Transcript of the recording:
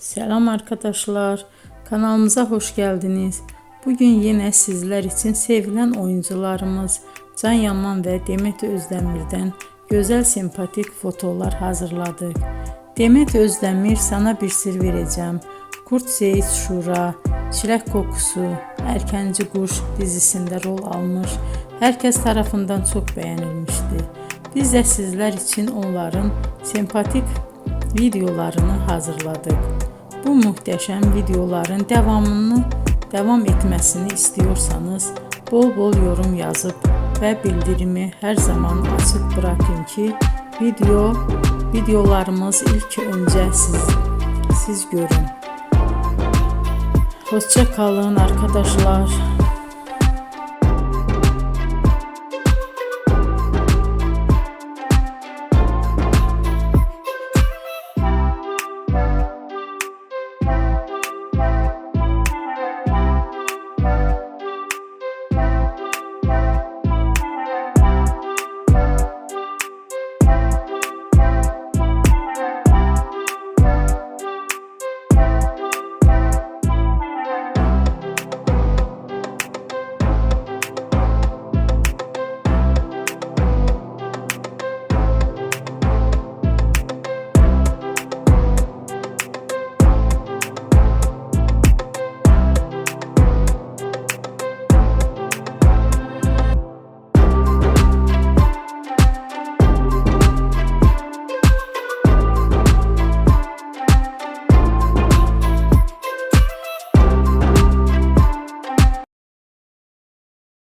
Selam arkadaşlar, kanalımıza hoş geldiniz. Bugün yine sizler için sevilen oyuncularımız Can Yaman ve Demet Özdemir'den güzel sempatik fotolar hazırladık. Demet Özdemir Sana Bir Sır Vereceğim, Kurt Seyit Şura, Çilek Kokusu, Erkenci Kuş dizisinde rol almış, herkes tarafından çok beğenilmişti. Biz de sizler için onların sempatik videolarını hazırladık. Bu muhteşem videoların devam etmesini istiyorsanız bol bol yorum yazıp ve bildirimi her zaman açık bırakın ki videolarımız ilk önce siz görün. Hoşça kalın arkadaşlar.